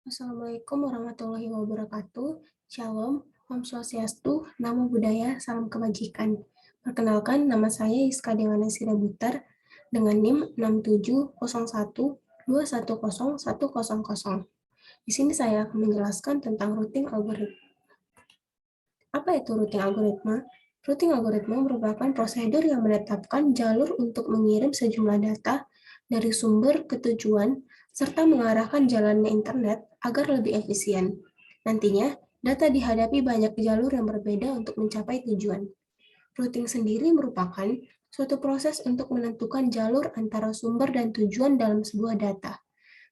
Assalamualaikum warahmatullahi wabarakatuh. Shalom, Om Swastiastu, Namo Buddhaya, Salam Kebajikan. Perkenalkan, nama saya Iska Dewana Sirabutar dengan NIM 6701210100. Di sini saya akan menjelaskan tentang routing algoritma. Apa itu routing algoritma? Routing algoritma merupakan prosedur yang menetapkan jalur untuk mengirim sejumlah data dari sumber ke tujuan serta mengarahkan jalannya internet agar lebih efisien. Nantinya, data dihadapi banyak jalur yang berbeda untuk mencapai tujuan. Routing sendiri merupakan suatu proses untuk menentukan jalur antara sumber dan tujuan dalam sebuah data.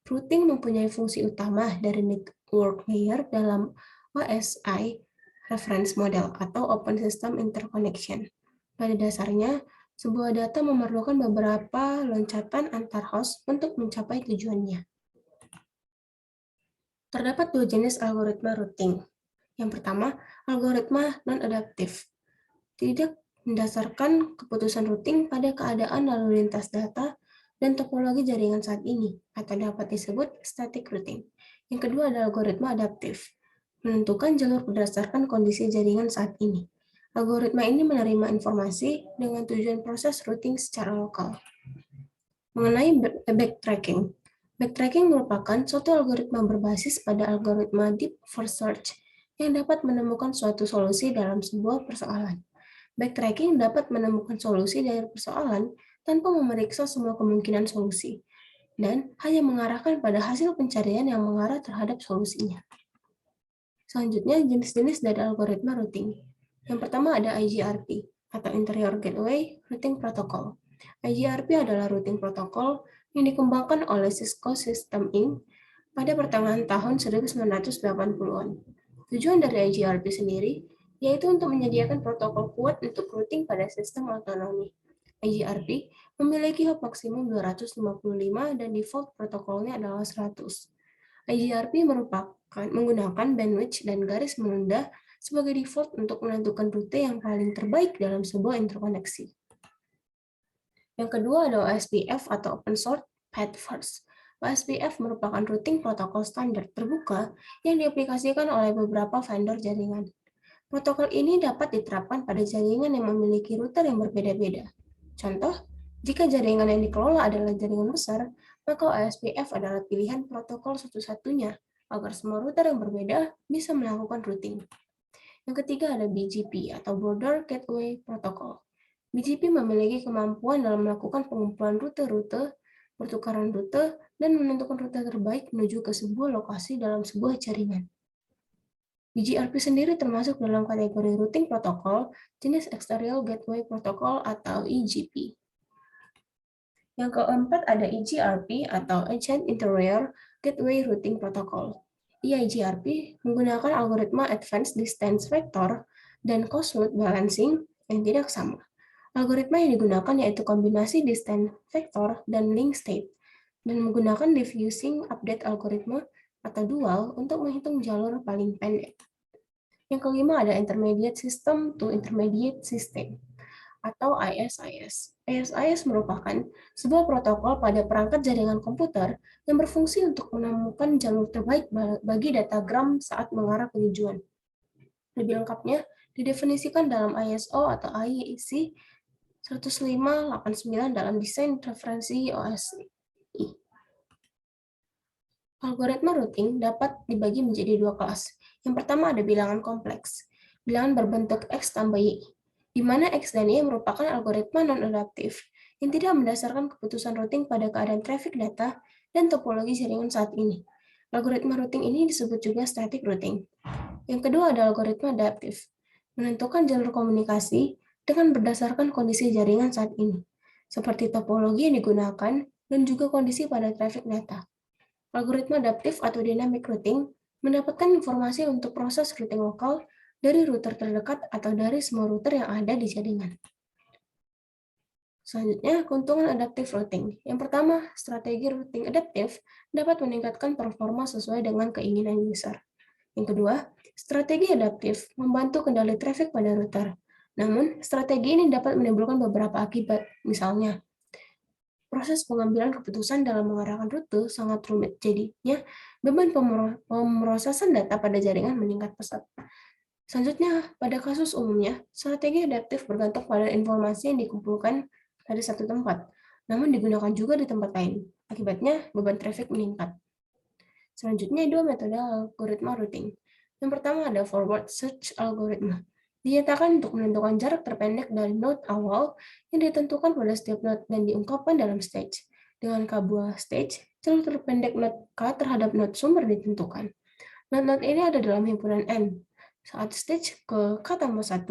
Routing mempunyai fungsi utama dari network layer dalam OSI reference model atau Open System Interconnection. Pada dasarnya, sebuah data memerlukan beberapa loncatan antar host untuk mencapai tujuannya. Terdapat dua jenis algoritma routing. Yang pertama, algoritma non-adaptif. Tidak mendasarkan keputusan routing pada keadaan lalu lintas data dan topologi jaringan saat ini, atau dapat disebut static routing. Yang kedua adalah algoritma adaptif, menentukan jalur berdasarkan kondisi jaringan saat ini. Algoritma ini menerima informasi dengan tujuan proses routing secara lokal. Mengenai backtracking. Backtracking merupakan suatu algoritma berbasis pada algoritma deep first search yang dapat menemukan suatu solusi dalam sebuah persoalan. Backtracking dapat menemukan solusi dari persoalan tanpa memeriksa semua kemungkinan solusi, dan hanya mengarahkan pada hasil pencarian yang mengarah terhadap solusinya. Selanjutnya, jenis-jenis dari algoritma routing. Yang pertama ada IGRP, atau Interior Gateway Routing Protocol. IGRP adalah routing protokol yang dikembangkan oleh Cisco System Inc. pada pertengahan tahun 1980-an. Tujuan dari IGRP sendiri yaitu untuk menyediakan protokol kuat untuk routing pada sistem otonomi. IGRP memiliki hop maksimum 255 dan default protokolnya adalah 100. IGRP menggunakan bandwidth dan garis menunda sebagai default untuk menentukan rute yang paling terbaik dalam sebuah interkoneksi. Yang kedua ada OSPF atau Open Source Path First. OSPF merupakan routing protokol standar terbuka yang diaplikasikan oleh beberapa vendor jaringan. Protokol ini dapat diterapkan pada jaringan yang memiliki router yang berbeda-beda. Contoh, jika jaringan yang dikelola adalah jaringan besar, maka OSPF adalah pilihan protokol satu-satunya agar semua router yang berbeda bisa melakukan routing. Yang ketiga ada BGP atau Border Gateway Protocol. BGP memiliki kemampuan dalam melakukan pengumpulan rute-rute, pertukaran rute, dan menentukan rute terbaik menuju ke sebuah lokasi dalam sebuah jaringan. BGRP sendiri termasuk dalam kategori routing protokol jenis Exterior Gateway Protocol atau EGP. Yang keempat ada EGRP atau Agent Interior Gateway Routing Protocol. EIGRP menggunakan algoritma Advanced Distance Vector dan Cost Load Balancing yang tidak sama. Algoritma yang digunakan yaitu kombinasi distance vector dan link state, dan menggunakan diffusing update algoritma atau dual untuk menghitung jalur paling pendek. Yang kelima ada Intermediate System to Intermediate System, atau ISIS. ISIS merupakan sebuah protokol pada perangkat jaringan komputer yang berfungsi untuk menemukan jalur terbaik bagi datagram saat mengarah ke tujuan. Lebih lengkapnya, didefinisikan dalam ISO atau IEC 1589 dalam desain referensi OSI. Algoritma routing dapat dibagi menjadi dua kelas. Yang pertama ada bilangan kompleks, bilangan berbentuk X tambah Y, di mana X dan Y merupakan algoritma non-adaptif yang tidak mendasarkan keputusan routing pada keadaan traffic data dan topologi jaringan saat ini. Algoritma routing ini disebut juga static routing. Yang kedua ada algoritma adaptif, menentukan jalur komunikasi dengan berdasarkan kondisi jaringan saat ini, seperti topologi yang digunakan dan juga kondisi pada traffic data. Algoritma adaptif atau dynamic routing mendapatkan informasi untuk proses routing lokal dari router terdekat atau dari semua router yang ada di jaringan. Selanjutnya, keuntungan adaptive routing. Yang pertama, strategi routing adaptif dapat meningkatkan performa sesuai dengan keinginan user. Yang kedua, strategi adaptif membantu kendali traffic pada router. Namun, strategi ini dapat menimbulkan beberapa akibat, misalnya proses pengambilan keputusan dalam mengarahkan rute sangat rumit. Jadinya, beban pemrosesan data pada jaringan meningkat pesat. Selanjutnya, pada kasus umumnya, strategi adaptif bergantung pada informasi yang dikumpulkan pada satu tempat, namun digunakan juga di tempat lain. Akibatnya, beban traffic meningkat. Selanjutnya, dua metode algoritma routing. Yang pertama ada forward search algoritma. Dinyatakan untuk menentukan jarak terpendek dari node awal yang ditentukan pada setiap node dan diungkapkan dalam stage. Dengan K2 stage, jalur terpendek node K terhadap node sumber ditentukan. Node-node ini ada dalam himpunan N. Saat stage ke K+1,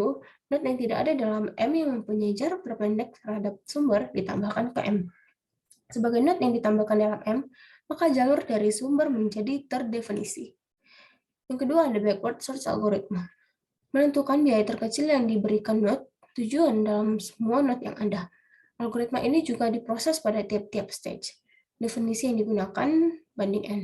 node yang tidak ada dalam M yang mempunyai jarak terpendek terhadap sumber ditambahkan ke M. Sebagai node yang ditambahkan dalam M, maka jalur dari sumber menjadi terdefinisi. Yang kedua ada backward search algoritma. Menentukan biaya terkecil yang diberikan node tujuan dalam semua node yang ada. Algoritma ini juga diproses pada tiap-tiap stage. Definisi yang digunakan banding N,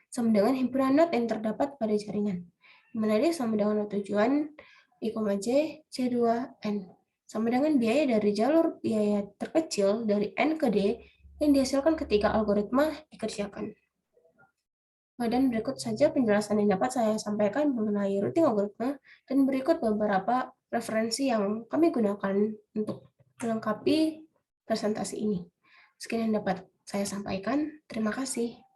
sama dengan himpunan node yang terdapat pada jaringan. Dimana dia sama dengan node tujuan I, J, C2, N. Sama dengan biaya dari jalur biaya terkecil dari N ke D yang dihasilkan ketika algoritma dikerjakan. Dan berikut saja penjelasan yang dapat saya sampaikan mengenai routing algoritma, dan berikut beberapa referensi yang kami gunakan untuk melengkapi presentasi ini. Sekian yang dapat saya sampaikan. Terima kasih.